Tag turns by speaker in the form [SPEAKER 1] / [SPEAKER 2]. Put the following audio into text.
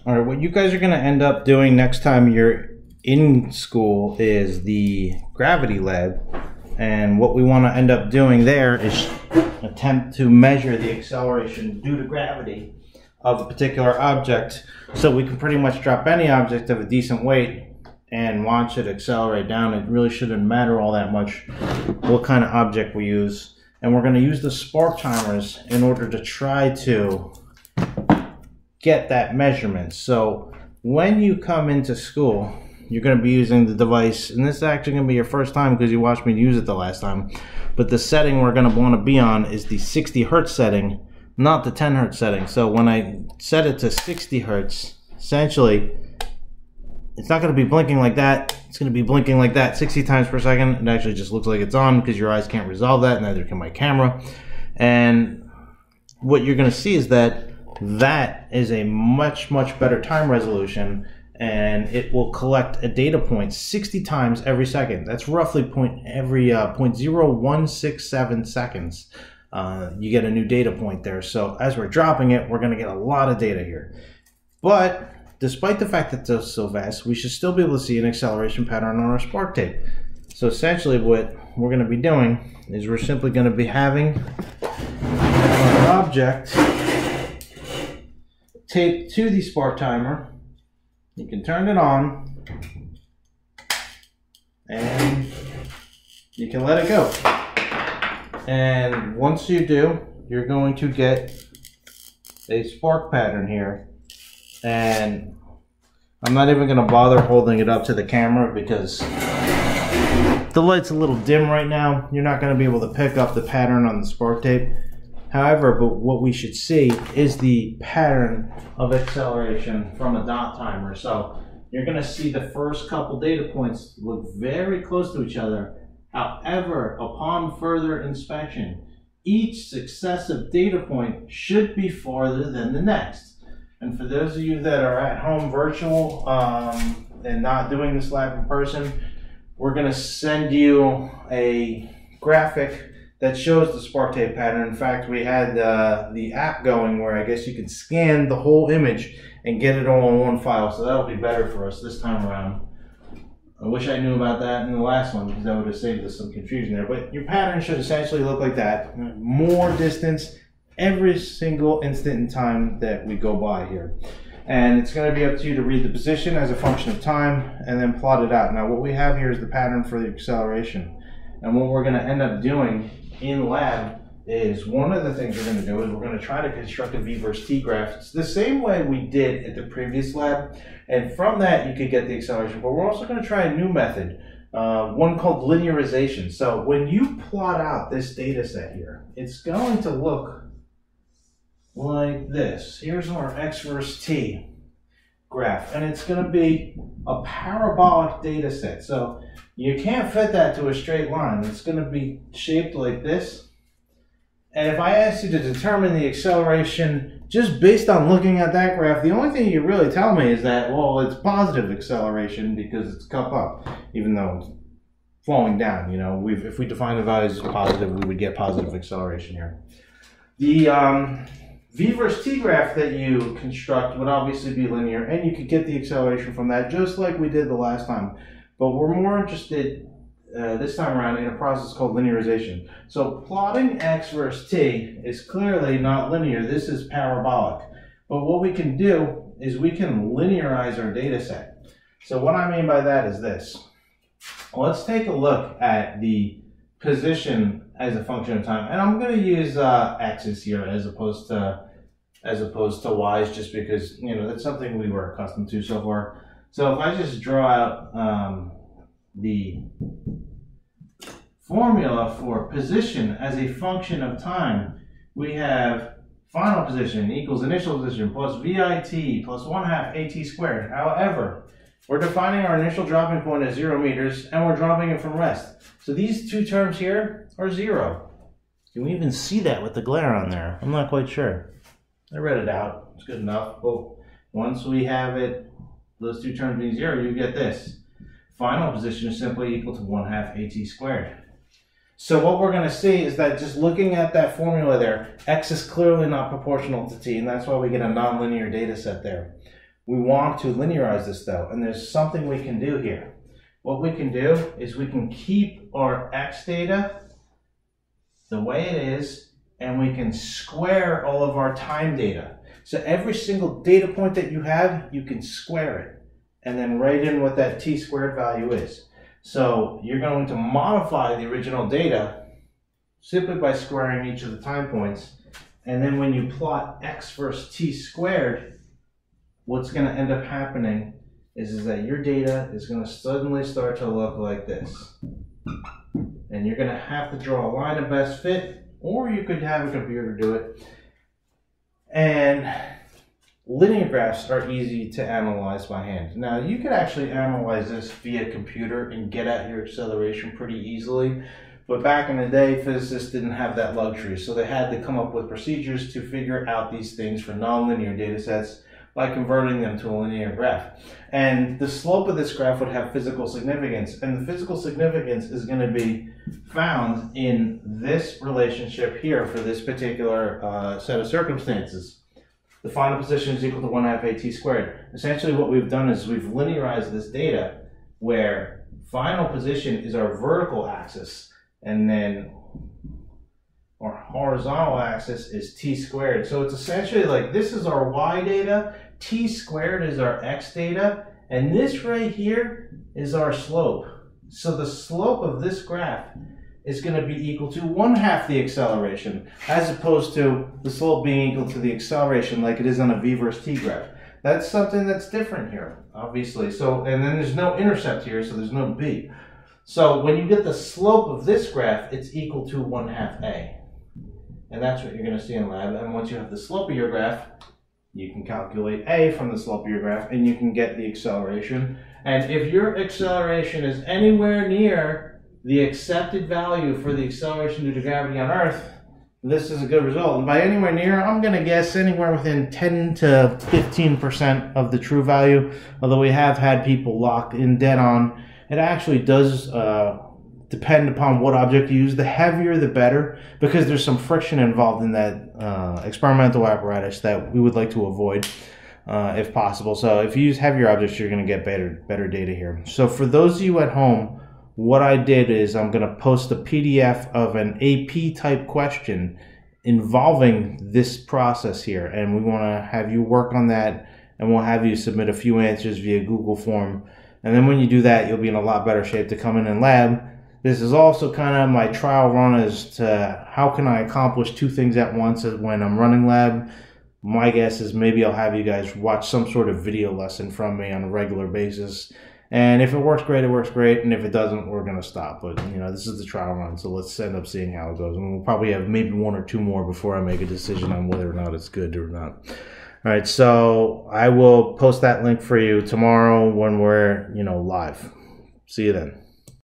[SPEAKER 1] All right, what you guys are going to end up doing next time you're in school is the gravity lab. And what we want to end up doing there is attempt to measure the acceleration due to gravity of a particular object. So we can pretty much drop any object of a decent weight and watch it accelerate down. It really shouldn't matter all that much what kind of object we use. And we're going to use the spark timers in order to try to get that measurement. So when you come into school, you're going to be using the device, and this is actually going to be your first time because you watched me use it the last time. But the setting we're going to want to be on is the 60 Hertz setting, not the 10 Hertz setting. So when I set it to 60 Hertz, essentially, it's not going to be blinking like that. It's going to be blinking like that 60 times per second. It actually just looks like it's on because your eyes can't resolve that, neither can my camera. And what you're going to see is that that is a much better time resolution, and it will collect a data point 60 times every second. That's roughly 0.0167 seconds. You get a new data point there. So as we're dropping it, we're going to get a lot of data here. But despite the fact that it's so fast, we should still be able to see an acceleration pattern on our spark tape. So essentially what we're going to be doing is we're simply going to be having an object taped to the spark timer. You can turn it on and you can let it go. And once you do, you're going to get a spark pattern here. And I'm not even going to bother holding it up to the camera because the light's a little dim right now. You're not going to be able to pick up the pattern on the spark tape. However, but what we should see is the pattern of acceleration from a dot timer. So you're going to see the first couple data points look very close to each other. However, upon further inspection, each successive data point should be farther than the next. And for those of you that are at home virtual and not doing this lab in person, we're going to send you a graphic that shows the spark tape pattern. In fact, we had the app going where I guess you can scan the whole image and get it all in one file. So that'll be better for us this time around. I wish I knew about that in the last one because that would have saved us some confusion there. But your pattern should essentially look like that. More distance every single instant in time that we go by here. And it's going to be up to you to read the position as a function of time and then plot it out. Now what we have here is the pattern for the acceleration. And what we're going to end up doing in lab is one of the things we're going to do is we're going to try to construct a V versus T graph. It's the same way we did at the previous lab, and from that you could get the acceleration. But we're also going to try a new method, one called linearization. So when you plot out this data set here, it's going to look like this. Here's our X versus T graph, and it's going to be a parabolic data set. So you can't fit that to a straight line. It's going to be shaped like this. And if I asked you to determine the acceleration just based on looking at that graph, the only thing you really tell me is that, well, it's positive acceleration because it's cup up, even though it's flowing down. You know, if we define the values as positive, we would get positive acceleration here. The V versus T graph that you construct would obviously be linear, and you could get the acceleration from that just like we did the last time. But we're more interested this time around in a process called linearization. So plotting X versus T is clearly not linear. This is parabolic. But what we can do is we can linearize our data set. So what I mean by that is this. Let's take a look at the position as a function of time. And I'm going to use X's here as opposed to Y's, just because, you know, that's something we were accustomed to so far. So if I just draw out the formula for position as a function of time, we have final position equals initial position plus VIT plus 1/2 AT squared. However, we're defining our initial dropping point as 0 meters, and we're dropping it from rest. So these two terms here are 0. Can we even see that with the glare on there? I'm not quite sure. I read it out. It's good enough. But once we have it, those two terms being 0, you get this. Final position is simply equal to 1/2 AT squared. So what we're going to see is that just looking at that formula there, X is clearly not proportional to T, and that's why we get a nonlinear data set there. We want to linearize this though, and there's something we can do here. What we can do is we can keep our X data the way it is, and we can square all of our time data. So every single data point that you have, you can square it, and then write in what that t squared value is. So you're going to modify the original data simply by squaring each of the time points, and then when you plot x versus t squared, what's going to end up happening is that your data is going to suddenly start to look like this. And you're going to have to draw a line of best fit, or you could have a computer do it. And linear graphs are easy to analyze by hand. Now, you could actually analyze this via computer and get at your acceleration pretty easily. But back in the day, physicists didn't have that luxury, so they had to come up with procedures to figure out these things for nonlinear data sets by converting them to a linear graph. And the slope of this graph would have physical significance, and the physical significance is going to be found in this relationship here for this particular set of circumstances. The final position is equal to 1/2 a t squared. Essentially what we've done is we've linearized this data where final position is our vertical axis, and then our horizontal axis is t squared. So it's essentially like this is our y data, t squared is our x data, and this right here is our slope. So the slope of this graph is going to be equal to 1/2 the acceleration, as opposed to the slope being equal to the acceleration like it is on a v versus t graph. That's something that's different here, obviously. So, and then there's no intercept here, so there's no b. So when you get the slope of this graph, it's equal to 1/2 a. And that's what you're going to see in lab. And once you have the slope of your graph, you can calculate a from the slope of your graph, and you can get the acceleration. And if your acceleration is anywhere near the accepted value for the acceleration due to gravity on Earth, this is a good result. And by anywhere near, I'm going to guess anywhere within 10 to 15% of the true value, although we have had people locked in dead on. It actually does depend upon what object you use. The heavier the better, because there's some friction involved in that experimental apparatus that we would like to avoid if possible. So if you use heavier objects, you're going to get better data here. So for those of you at home, what I did is I'm going to post a PDF of an AP type question involving this process here, and we want to have you work on that, and we'll have you submit a few answers via Google form. And then when you do that, you'll be in a lot better shape to come in lab. This is also kind of my trial run as to how can I accomplish two things at once when I'm running lab. My guess is maybe I'll have you guys watch some sort of video lesson from me on a regular basis. And if it works great, it works great. And if it doesn't, we're going to stop. But, you know, this is the trial run, so let's end up seeing how it goes. And we'll probably have maybe one or two more before I make a decision on whether or not it's good or not. All right, so I will post that link for you tomorrow when we're, live. See you then.